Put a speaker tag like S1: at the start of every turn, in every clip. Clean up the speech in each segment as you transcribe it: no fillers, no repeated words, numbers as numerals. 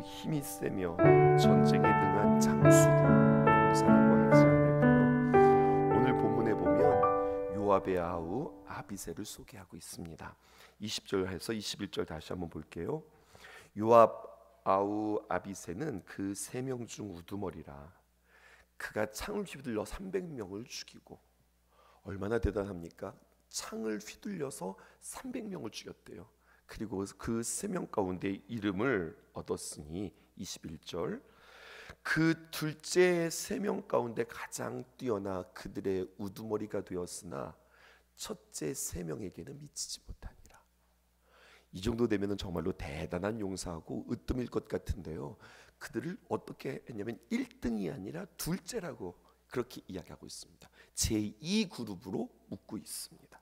S1: 힘이 세며 전쟁에 능한 장수를 용사라고 하지 않을까요? 오늘 본문에 보면 요압의 아우 아비새를 소개하고 있습니다. 20절에서 21절 다시 한번 볼게요. 요압 아우 아비새는 그 3명 중 우두머리라. 그가 창을 휘둘러 300명을 죽이고, 얼마나 대단합니까? 창을 휘둘려서 300명을 죽였대요. 그리고 그 3명 가운데 이름을 얻었으니 21절, 그 둘째 3명 가운데 가장 뛰어나 그들의 우두머리가 되었으나 첫째 3명에게는 미치지 못하니라. 이 정도 되면 정말로 대단한 용사하고 으뜸일 것 같은데요, 그들을 어떻게 했냐면 1등이 아니라 둘째라고 그렇게 이야기하고 있습니다. 제2그룹으로 묶고 있습니다.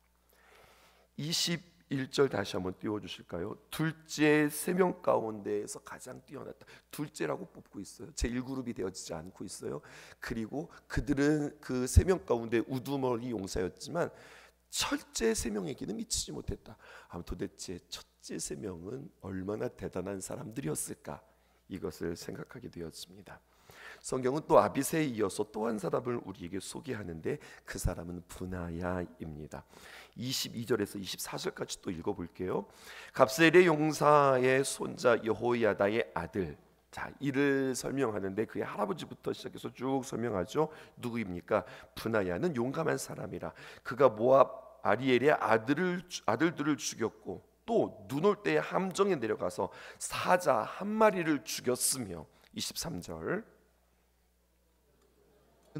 S1: 21절 다시 한번 띄워주실까요? 둘째 3명 가운데에서 가장 뛰어났다. 둘째라고 뽑고 있어요. 제1그룹이 되어지지 않고 있어요. 그리고 그들은 그 3명 가운데 우두머리 용사였지만 첫째 3명에게는 미치지 못했다. 도대체 첫째 3명은 얼마나 대단한 사람들이었을까? 이것을 생각하게 되었습니다. 성경은 또 아비새에 이어서 또 한 사람을 우리에게 소개하는데 그 사람은 브나야입니다. 22절에서 24절까지 또 읽어볼게요. 갑셀의 용사의 손자 여호야다의 아들. 자, 이를 설명하는데 그의 할아버지부터 시작해서 쭉 설명하죠. 누구입니까? 브나야는 용감한 사람이라. 그가 모압 아리엘의 아들들을 죽였고 또 눈 올 때에 함정에 내려가서 사자 한 마리를 죽였으며 23절,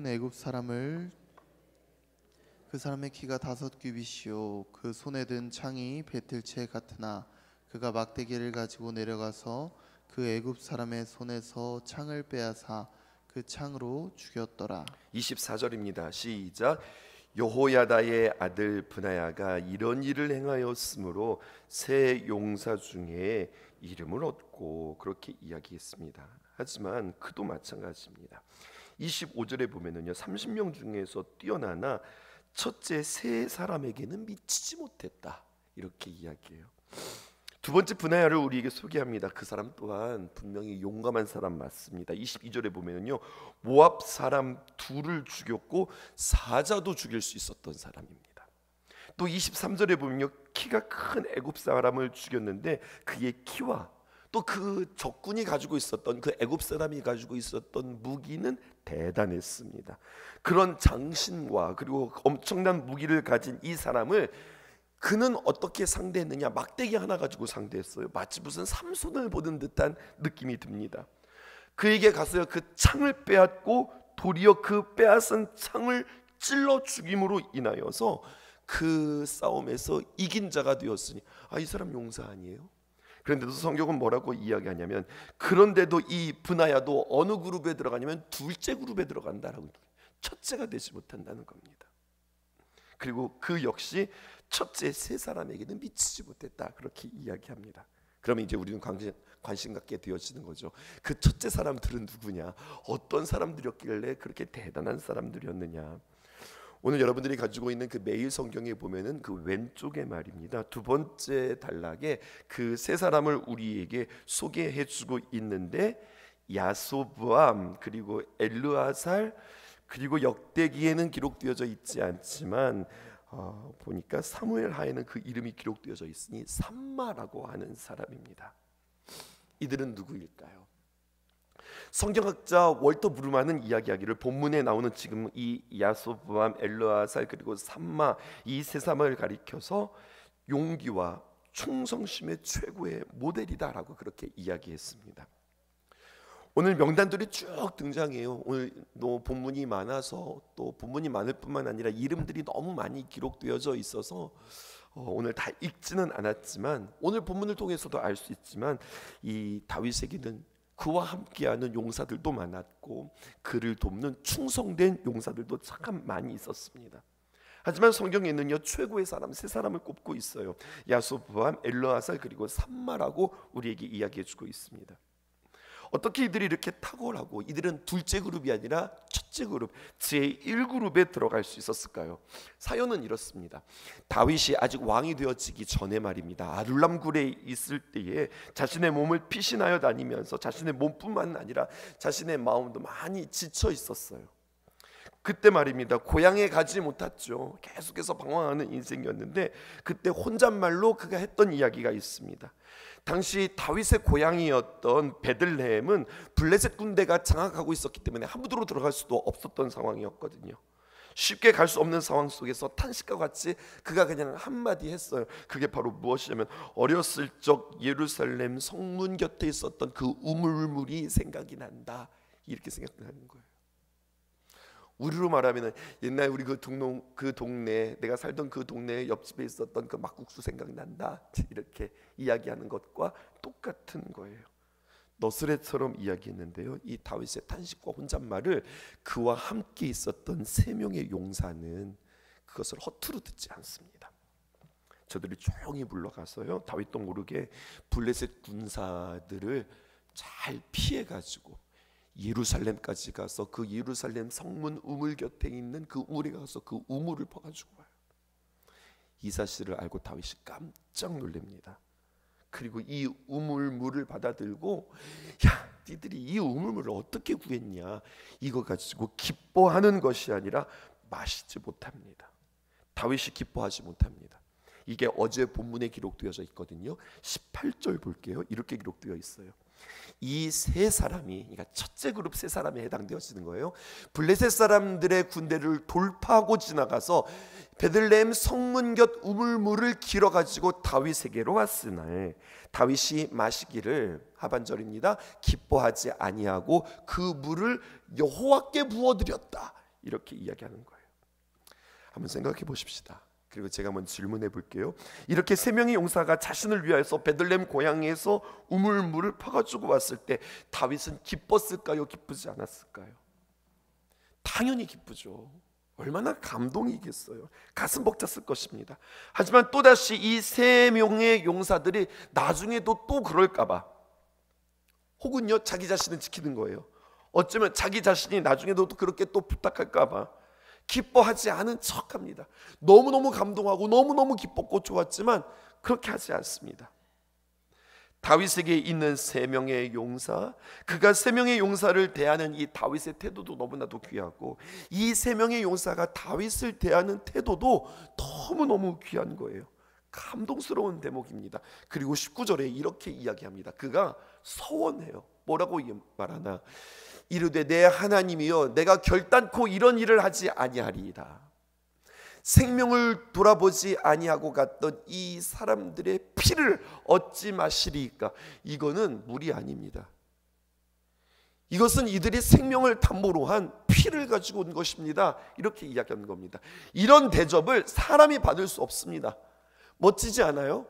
S2: 애굽 사람을 그 사람의 키가 5규빗이요 그 손에 든 창이 배틀채 같으나 그가 막대기를 가지고 내려가서 그 애굽 사람의 손에서 창을 빼앗아 그 창으로 죽였더라.
S1: 24절입니다. 시작. 여호야다의 아들 브나야가 이런 일을 행하였으므로 세 용사 중에 이름을 얻고 그렇게 이야기했습니다. 하지만 그도 마찬가지입니다. 25절에 보면은요, 30명 중에서 뛰어나나 첫째 3사람에게는 미치지 못했다, 이렇게 이야기해요. 두 번째 브나야를 우리에게 소개합니다. 그 사람 또한 분명히 용감한 사람 맞습니다. 22절에 보면은요, 모압 사람 2를 죽였고 사자도 죽일 수 있었던 사람입니다. 또 23절에 보면요, 키가 큰 애굽 사람을 죽였는데 그의 키와 또 그 적군이 가지고 있었던, 그 애굽 사람이 가지고 있었던 무기는 대단했습니다. 그런 장신과 그리고 엄청난 무기를 가진 이 사람을 그는 어떻게 상대했느냐? 막대기 하나 가지고 상대했어요. 마치 무슨 삼손을 보는 듯한 느낌이 듭니다. 그에게 가서요, 그 창을 빼앗고 도리어 그 빼앗은 창을 찔러 죽임으로 인하여서 그 싸움에서 이긴 자가 되었으니, 이 사람 용사 아니에요? 그런데도 성경은 뭐라고 이야기하냐면, 그런데도 이 브나야도 어느 그룹에 들어가냐면 둘째 그룹에 들어간다라고, 첫째가 되지 못한다는 겁니다. 그리고 그 역시 첫째 3사람에게는 미치지 못했다, 그렇게 이야기합니다. 그러면 이제 우리는 관심 갖게 되어지는 거죠. 그 첫째 사람들은 누구냐? 어떤 사람들이었길래 그렇게 대단한 사람들이었느냐? 오늘 여러분들이 가지고 있는 그 매일 성경에 보면은 그 왼쪽에 말입니다, 두 번째 단락에 그 3사람을 우리에게 소개해주고 있는데, 야소브암 그리고 엘르아살 그리고 역대기에는 기록되어져 있지 않지만 보니까 사무엘 하에는 그 이름이 기록되어져 있으니 삼마라고 하는 사람입니다. 이들은 누구일까요? 성경학자 월터 브루만은 이야기하기를, 본문에 나오는 지금 이 야소브암, 엘르아살 그리고 삼마, 이 3사람을 가리켜서 용기와 충성심의 최고의 모델이다라고 그렇게 이야기했습니다. 오늘 명단들이 쭉 등장해요. 오늘 본문이 많아서, 또 본문이 많을 뿐만 아니라 이름들이 너무 많이 기록되어져 있어서 오늘 다 읽지는 않았지만, 오늘 본문을 통해서도 알 수 있지만 이 다윗에게는 그와 함께하는 용사들도 많았고 그를 돕는 충성된 용사들도 참 많이 있었습니다. 하지만 성경에는요, 최고의 사람 3사람을 꼽고 있어요. 야소브암, 엘르아살 그리고 삼마라고 우리에게 이야기해주고 있습니다. 어떻게 이들이 이렇게 탁월하고 이들은 둘째 그룹이 아니라 첫째 그룹 제1그룹에 들어갈 수 있었을까요? 사연은 이렇습니다. 다윗이 아직 왕이 되어지기 전에 말입니다. 아둘람굴에 있을 때에 자신의 몸을 피신하여 다니면서 자신의 몸뿐만 아니라 자신의 마음도 많이 지쳐 있었어요. 그때 말입니다. 고향에 가지 못했죠. 계속해서 방황하는 인생이었는데 그때 혼잣말로 그가 했던 이야기가 있습니다. 당시 다윗의 고향이었던 베들레헴은 블레셋 군대가 장악하고 있었기 때문에 함부로 들어갈 수도 없었던 상황이었거든요. 쉽게 갈 수 없는 상황 속에서 탄식과 같이 그가 그냥 한마디 했어요. 그게 바로 무엇이냐면 어렸을 적 예루살렘 성문 곁에 있었던 그 우물물이 생각이 난다. 이렇게 생각하는 거예요. 우리로 말하면 옛날 우리 그 동네 내가 살던 그 동네 옆집에 있었던 그 막국수 생각이 난다. 이렇게 이야기하는 것과 똑같은 거예요. 너스렛처럼 이야기했는데요. 이 다윗의 탄식과 혼잣말을 그와 함께 있었던 세 명의 용사는 그것을 허투루 듣지 않습니다. 저들이 조용히 물러가서요. 다윗도 모르게 블레셋 군사들을 잘 피해가지고 예루살렘까지 가서 그 예루살렘 성문 우물 곁에 있는 그 우물에 가서 그 우물을 퍼가지고 와요. 이 사실을 알고 다윗이 깜짝 놀랍니다. 그리고 이 우물물을 받아들고 야 니들이 이 우물물을 어떻게 구했냐 이거 가지고 기뻐하는 것이 아니라 마시지 못합니다. 다윗이 기뻐하지 못합니다. 이게 어제 본문에 기록되어져 있거든요. 18절 볼게요. 이렇게 기록되어 있어요. 이 세 사람이, 그러니까 첫째 그룹 세 사람에 해당되어지는 거예요. 블레셋 사람들의 군대를 돌파하고 지나가서 베들레헴 성문 곁 우물물을 길어가지고 다윗에게로 왔으나 다윗이 마시기를 하반절입니다. 기뻐하지 아니하고 그 물을 여호와께 부어드렸다. 이렇게 이야기하는 거예요. 한번 생각해 보십시다. 그리고 제가 한번 질문해 볼게요. 이렇게 세 명의 용사가 자신을 위하여서 베들레헴 고향에서 우물물을 퍼가지고 왔을 때 다윗은 기뻤을까요? 기쁘지 않았을까요? 당연히 기쁘죠. 얼마나 감동이겠어요. 가슴 벅찼을 것입니다. 하지만 또다시 이 세 명의 용사들이 나중에도 또 그럴까봐 혹은요 자기 자신을 지키는 거예요. 어쩌면 자기 자신이 나중에도 그렇게 또 부탁할까봐 기뻐하지 않은 척합니다. 너무너무 감동하고 너무너무 기뻤고 좋았지만 그렇게 하지 않습니다. 다윗에게 있는 세 명의 용사, 그가 세 명의 용사를 대하는 이 다윗의 태도도 너무나도 귀하고 이 세 명의 용사가 다윗을 대하는 태도도 너무너무 귀한 거예요. 감동스러운 대목입니다. 그리고 19절에 이렇게 이야기합니다. 그가 서원해요. 뭐라고 말하나? 이르되 내 하나님이여 내가 결단코 이런 일을 하지 아니하리이다. 생명을 돌아보지 아니하고 갔던 이 사람들의 피를 얻지 마시리까? 이거는 물이 아닙니다. 이것은 이들이 생명을 담보로 한 피를 가지고 온 것입니다. 이렇게 이야기하는 겁니다. 이런 대접을 사람이 받을 수 없습니다. 멋지지 않아요?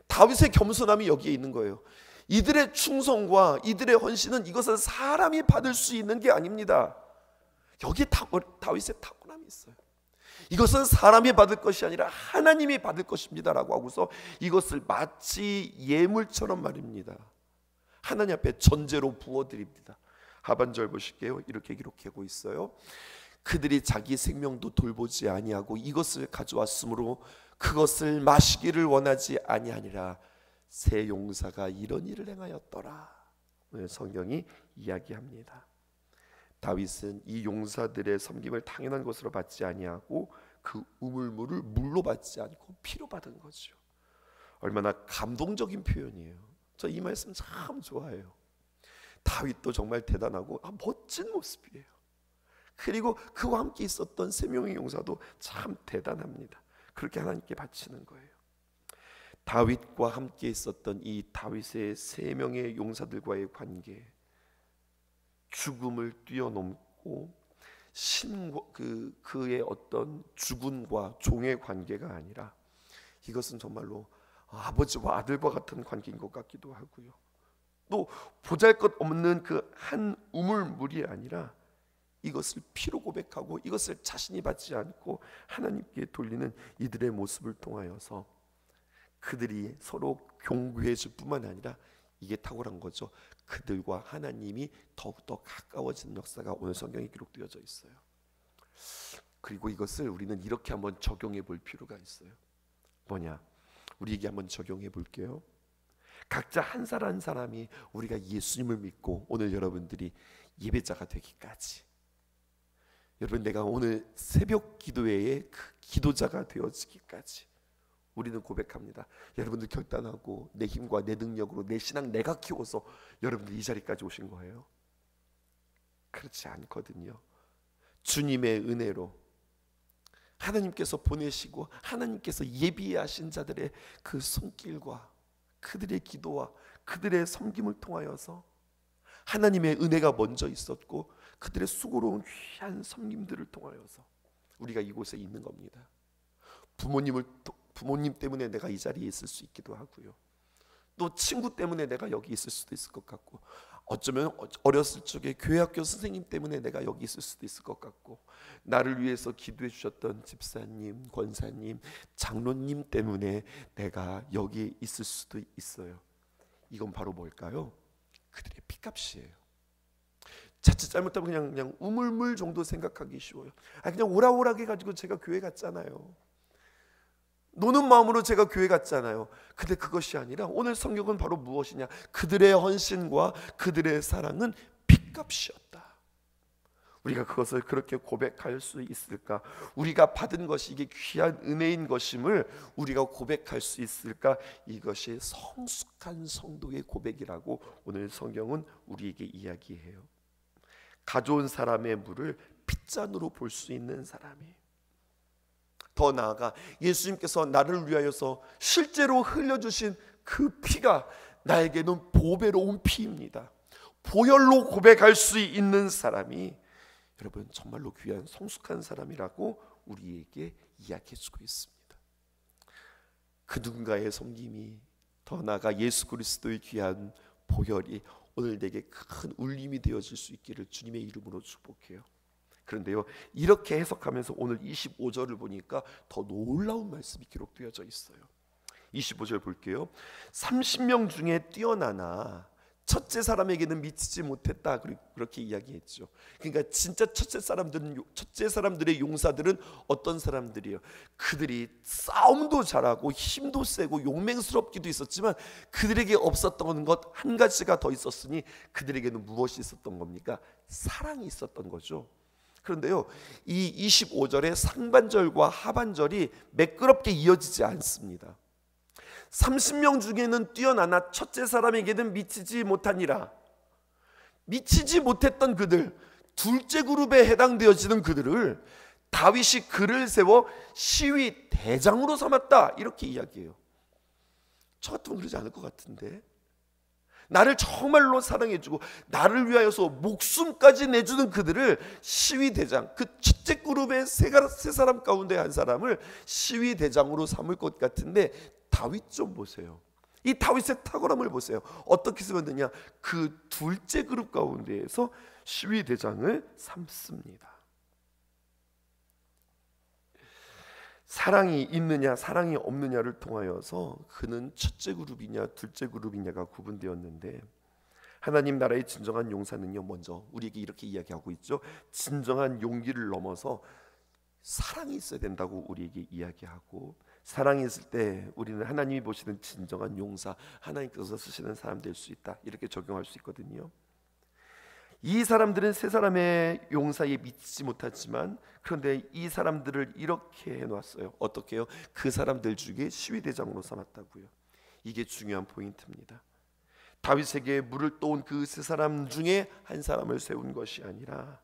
S1: 다윗의 겸손함이 여기에 있는 거예요. 이들의 충성과 이들의 헌신은 이것은 사람이 받을 수 있는 게 아닙니다. 여기 다윗의 탁월함이 있어요. 이것은 사람이 받을 것이 아니라 하나님이 받을 것입니다 라고 하고서 이것을 마치 예물처럼 말입니다. 하나님 앞에 전제로 부어드립니다. 하반절 보실게요. 이렇게 기록하고 있어요. 그들이 자기 생명도 돌보지 아니하고 이것을 가져왔으므로 그것을 마시기를 원하지 아니하니라. 세 용사가 이런 일을 행하였더라. 성경이 이야기합니다. 다윗은 이 용사들의 섬김을 당연한 것으로 받지 아니하고 그 우물물을 물로 받지 않고 피로 받은 거죠. 얼마나 감동적인 표현이에요. 저 이 말씀 참 좋아해요. 다윗도 정말 대단하고 멋진 모습이에요. 그리고 그와 함께 있었던 세 명의 용사도 참 대단합니다. 그렇게 하나님께 바치는 거예요. 다윗과 함께 있었던 이 다윗의 세 명의 용사들과의 관계, 죽음을 뛰어넘고 그의 어떤 주군과 종의 관계가 아니라 이것은 정말로 아버지와 아들과 같은 관계인 것 같기도 하고요. 또 보잘것없는 그 한 우물물이 아니라 이것을 피로 고백하고 이것을 자신이 받지 않고 하나님께 돌리는 이들의 모습을 통하여서 그들이 서로 경고해 줄 뿐만 아니라 이게 탁월한 거죠. 그들과 하나님이 더욱더 가까워지는 역사가 오늘 성경에 기록되어져 있어요. 그리고 이것을 우리는 이렇게 한번 적용해 볼 필요가 있어요. 뭐냐? 우리에게 한번 적용해 볼게요. 각자 한 사람 한 사람이 우리가 예수님을 믿고 오늘 여러분들이 예배자가 되기까지, 여러분 내가 오늘 새벽 기도회의 그 기도자가 되어지기까지 우리는 고백합니다. 여러분들 결단하고 내 힘과 내 능력으로 내 신앙 내가 키워서 여러분들 이 자리까지 오신 거예요? 그렇지 않거든요. 주님의 은혜로 하나님께서 보내시고 하나님께서 예비하신 자들의 그 손길과 그들의 기도와 그들의 섬김을 통하여서 하나님의 은혜가 먼저 있었고 그들의 수고로운 귀한 섬김들을 통하여서 우리가 이곳에 있는 겁니다. 부모님 때문에 내가 이 자리에 있을 수 있기도 하고요. 또 친구 때문에 내가 여기 있을 수도 있을 것 같고, 어쩌면 어렸을 적에 교회학교 선생님 때문에 내가 여기 있을 수도 있을 것 같고, 나를 위해서 기도해 주셨던 집사님, 권사님, 장로님 때문에 내가 여기 있을 수도 있어요. 이건 바로 뭘까요? 그들의 피값이에요. 자칫 잘못하면 그냥 우물물 정도 생각하기 쉬워요. 그냥 오락오락해 가지고 제가 교회 갔잖아요. 노는 마음으로 제가 교회 갔잖아요. 근데 그것이 아니라 오늘 성경은 바로 무엇이냐? 그들의 헌신과 그들의 사랑은 핏값이었다. 우리가 그것을 그렇게 고백할 수 있을까? 우리가 받은 것이 이게 귀한 은혜인 것임을 우리가 고백할 수 있을까? 이것이 성숙한 성도의 고백이라고 오늘 성경은 우리에게 이야기해요. 가져온 사람의 물을 핏잔으로 볼 수 있는 사람이, 더 나아가 예수님께서 나를 위하여서 실제로 흘려주신 그 피가 나에게는 보배로운 피입니다. 보혈로 고백할 수 있는 사람이 여러분 정말로 귀한 성숙한 사람이라고 우리에게 이야기해주고 있습니다. 그 누군가의 섬김이, 더 나아가 예수 그리스도의 귀한 보혈이 오늘 내게 큰 울림이 되어질 수 있기를 주님의 이름으로 축복해요. 그런데요, 이렇게 해석하면서 오늘 25절을 보니까 더 놀라운 말씀이 기록되어져 있어요. 25절 볼게요. 30명 중에 뛰어나나 첫째 사람에게는 미치지 못했다, 그렇게 이야기했죠. 그러니까 진짜 첫째 사람들의 용사들은 어떤 사람들이에요? 그들이 싸움도 잘하고 힘도 세고 용맹스럽기도 있었지만 그들에게 없었던 것 한 가지가 더 있었으니 그들에게는 무엇이 있었던 겁니까? 사랑이 있었던 거죠. 그런데요, 이 25절의 상반절과 하반절이 매끄럽게 이어지지 않습니다. 30명 중에는 뛰어나나 첫째 사람에게는 미치지 못하니라. 미치지 못했던 그들, 둘째 그룹에 해당되어지는 그들을 다윗이 글을 세워 시위 대장으로 삼았다, 이렇게 이야기해요. 저 같으면 그러지 않을 것 같은데, 나를 정말로 사랑해주고 나를 위하여서 목숨까지 내주는 그들을 시위대장, 그 첫째 그룹의 세 사람 가운데 한 사람을 시위대장으로 삼을 것 같은데, 다윗 좀 보세요. 이 다윗의 탁월함을 보세요. 어떻게 쓰면 되냐? 그 둘째 그룹 가운데에서 시위대장을 삼습니다. 사랑이 있느냐 사랑이 없느냐를 통하여서 그는 첫째 그룹이냐 둘째 그룹이냐가 구분되었는데, 하나님 나라의 진정한 용사는요, 먼저 우리에게 이렇게 이야기하고 있죠. 진정한 용기를 넘어서 사랑이 있어야 된다고 우리에게 이야기하고, 사랑이 있을 때 우리는 하나님이 보시는 진정한 용사, 하나님께서 쓰시는 사람 될 수 있다, 이렇게 적용할 수 있거든요. 이 사람들은 세 사람의 용사에 미치지 못했지만, 그런데 이 사람들을 이렇게 해놨어요. 어떻게 해요? 그 사람들 중에 시위대장으로 삼았다고요. 이게 중요한 포인트입니다. 다윗에게 물을 떠온 그 세 사람 중에 한 사람을 세운 것이 아니라,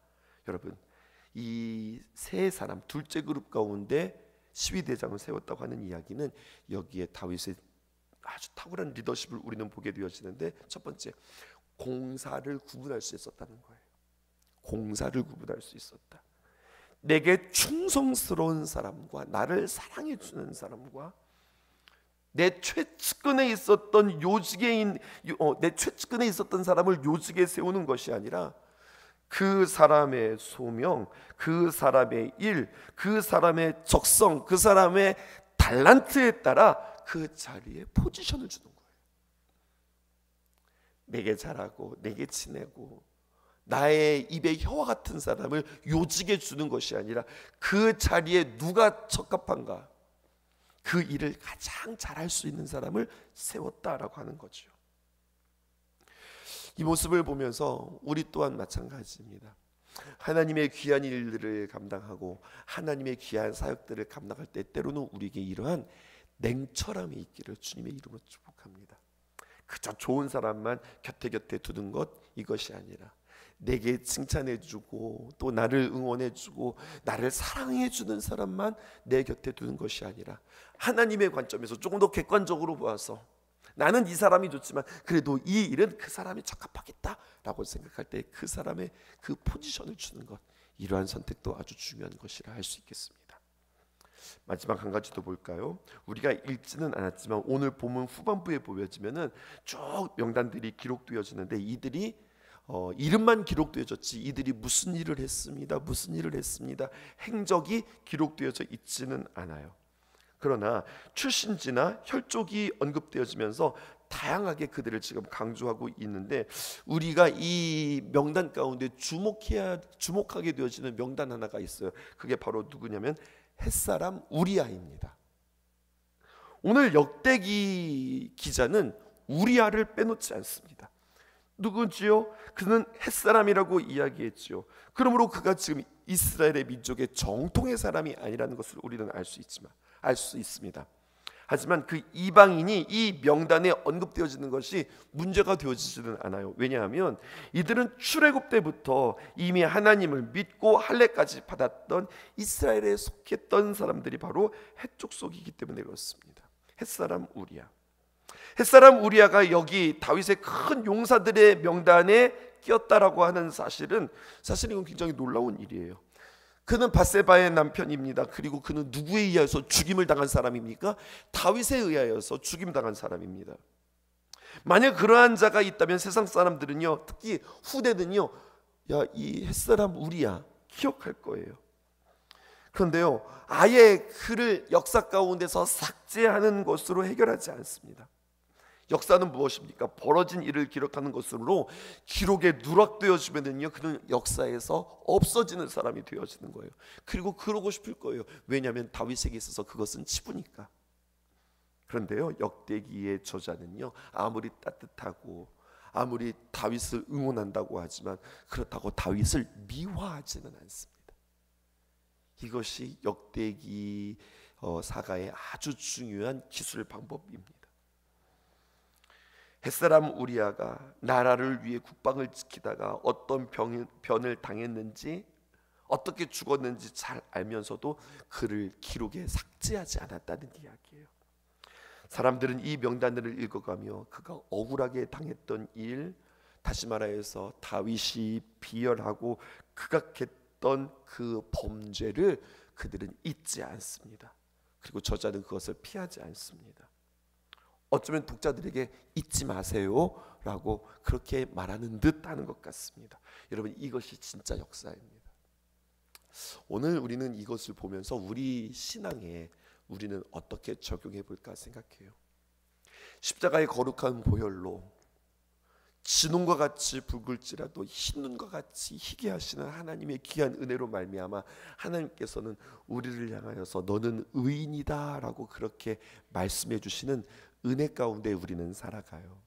S1: 여러분 이 세 사람 둘째 그룹 가운데 시위대장을 세웠다고 하는 이야기는 여기에 다윗의 아주 탁월한 리더십을 우리는 보게 되어지는데, 첫 번째, 공사를 구분할 수 있었다는 거예요. 공사를 구분할 수 있었다. 내게 충성스러운 사람과 나를 사랑해 주는 사람과 내 최측근에 있었던 내 최측근에 있었던 사람을 요직에 세우는 것이 아니라 그 사람의 소명, 그 사람의 일, 그 사람의 적성, 그 사람의 달란트에 따라 그 자리에 포지션을 주는 거예요. 내게 잘하고 내게 친하고 나의 입에 혀와 같은 사람을 요직해 주는 것이 아니라 그 자리에 누가 적합한가, 그 일을 가장 잘할 수 있는 사람을 세웠다라고 하는 거죠. 이 모습을 보면서 우리 또한 마찬가지입니다. 하나님의 귀한 일들을 감당하고 하나님의 귀한 사역들을 감당할 때 때로는 우리에게 이러한 냉철함이 있기를 주님의 이름으로 축복합니다. 그저 좋은 사람만 곁에 두는 것, 이것이 아니라 내게 칭찬해주고 또 나를 응원해주고 나를 사랑해주는 사람만 내 곁에 두는 것이 아니라 하나님의 관점에서 조금 더 객관적으로 보아서 나는 이 사람이 좋지만 그래도 이 일은 그 사람이 적합하겠다라고 생각할 때 그 사람의 그 포지션을 주는 것, 이러한 선택도 아주 중요한 것이라 할 수 있겠습니다. 마지막 한 가지 더 볼까요? 우리가 읽지는 않았지만 오늘 본문 후반부에 보여지면은 쭉 명단들이 기록되어지는데 이들이 이름만 기록되어졌지 이들이 무슨 일을 했습니다, 무슨 일을 했습니다, 행적이 기록되어져 있지는 않아요. 그러나 출신지나 혈족이 언급되어지면서 다양하게 그들을 지금 강조하고 있는데 우리가 이 명단 가운데 주목하게 되어지는 명단 하나가 있어요. 그게 바로 누구냐면 햇사람 우리아입니다. 오늘 역대기 기자는 우리아를 빼놓지 않습니다. 누구지요? 그는 햇사람이라고 이야기했지요. 그러므로 그가 지금 이스라엘의 민족의 정통의 사람이 아니라는 것을 우리는 알 수 있습니다. 하지만 그 이방인이 이 명단에 언급되어지는 것이 문제가 되어지지는 않아요. 왜냐하면 이들은 출애굽 때부터 이미 하나님을 믿고 할례까지 받았던 이스라엘에 속했던 사람들이 바로 헷 족속이기 때문에 그렇습니다. 햇사람 우리아. 햇사람 우리아가 여기 다윗의 큰 용사들의 명단에 끼었다라고 하는 사실은 이건 굉장히 놀라운 일이에요. 그는 밧세바의 남편입니다. 그리고 그는 누구에 의하여서 죽임을 당한 사람입니까? 다윗에 의하여서 죽임당한 사람입니다. 만약 그러한 자가 있다면 세상 사람들은요, 특히 후대는요, 야, 이 햇사람 우리야 기억할 거예요. 그런데요, 아예 그를 역사 가운데서 삭제하는 것으로 해결하지 않습니다. 역사는 무엇입니까? 벌어진 일을 기록하는 것으로 기록에 누락되어지면은요, 그는 역사에서 없어지는 사람이 되어지는 거예요. 그리고 그러고 싶을 거예요. 왜냐하면 다윗에게 있어서 그것은 치부니까. 그런데요, 역대기의 저자는요, 아무리 따뜻하고 아무리 다윗을 응원한다고 하지만 그렇다고 다윗을 미화하지는 않습니다. 이것이 역대기 사가의 아주 중요한 기술 방법입니다. 햇사람 우리아가 나라를 위해 국방을 지키다가 어떤 변을 당했는지 어떻게 죽었는지 잘 알면서도 그를 기록에 삭제하지 않았다는 이야기예요. 사람들은 이 명단을 읽어가며 그가 억울하게 당했던 일, 다시 말하여서 다윗이 비열하고 극악했던 그 범죄를 그들은 잊지 않습니다. 그리고 저자는 그것을 피하지 않습니다. 어쩌면 독자들에게 잊지 마세요 라고 그렇게 말하는 듯 하는 것 같습니다. 여러분, 이것이 진짜 역사입니다. 오늘 우리는 이것을 보면서 우리 신앙에 우리는 어떻게 적용해 볼까 생각해요. 십자가의 거룩한 보혈로 진홍과 같이 붉을지라도 흰 눈과 같이 희게 하시는 하나님의 귀한 은혜로 말미암아 하나님께서는 우리를 향하여서 너는 의인이다 라고 그렇게 말씀해 주시는 은혜 가운데 우리는 살아가요.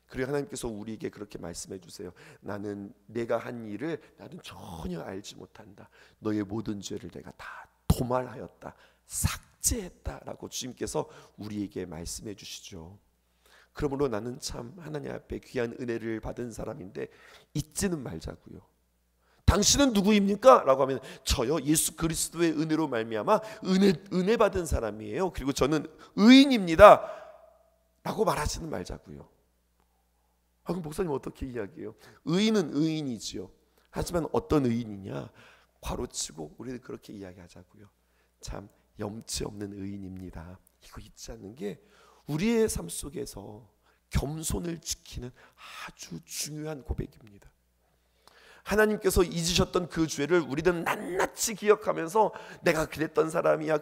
S1: 그리고 하나님께서 우리에게 그렇게 말씀해 주세요. 나는 내가 한 일을 나는 전혀 알지 못한다. 너의 모든 죄를 내가 다 도말하였다, 삭제했다라고 주님께서 우리에게 말씀해 주시죠. 그러므로 나는 참 하나님 앞에 귀한 은혜를 받은 사람인데 잊지는 말자고요. 당신은 누구입니까? 라고 하면 저요, 예수 그리스도의 은혜로 말미암아 은혜 받은 사람이에요. 그리고 저는 의인입니다 라고 말하지는 말자고요. 그럼 목사님 어떻게 이야기해요? 의인은 의인이지요. 하지만 어떤 의인이냐? 괄호치고 우리는 그렇게 이야기하자고요. 참 염치 없는 의인입니다. 이거 잊지 않는 게 우리의 삶 속에서 겸손을 지키는 아주 중요한 고백입니다. 하나님께서 잊으셨던 그 죄를 우리는 낱낱이 기억하면서 내가 그랬던 사람이야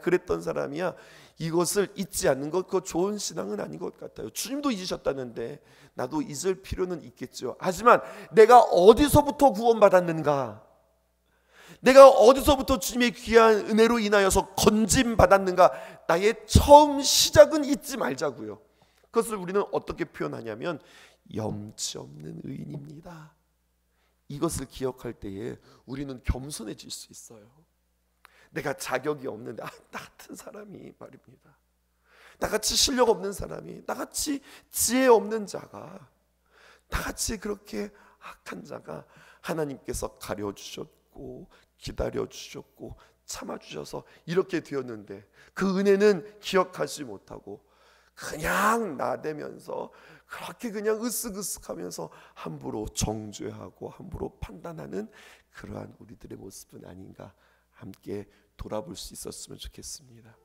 S1: 이것을 잊지 않는 것, 그거 좋은 신앙은 아닌 것 같아요. 주님도 잊으셨다는데 나도 잊을 필요는 있겠죠. 하지만 내가 어디서부터 구원받았는가, 내가 어디서부터 주님의 귀한 은혜로 인하여서 건짐받았는가, 나의 처음 시작은 잊지 말자고요. 그것을 우리는 어떻게 표현하냐면 염치 없는 의인입니다. 이것을 기억할 때에 우리는 겸손해질 수 있어요. 내가 자격이 없는데 나 같은 사람이 말입니다. 나같이 실력 없는 사람이, 나같이 지혜 없는 자가, 나같이 그렇게 악한 자가 하나님께서 가려주셨고 기다려주셨고 참아주셔서 이렇게 되었는데 그 은혜는 기억하지 못하고 그냥 나대면서 그렇게 그냥 으쓱으쓱하면서 함부로 정죄하고 함부로 판단하는 그러한 우리들의 모습은 아닌가, 함께 돌아볼 수 있었으면 좋겠습니다.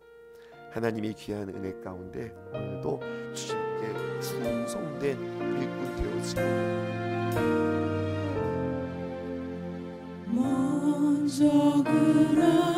S1: 하나님의 귀한 은혜 가운데 오늘도 주님께 충성된 일꾼 되어지고
S3: 먼저 그라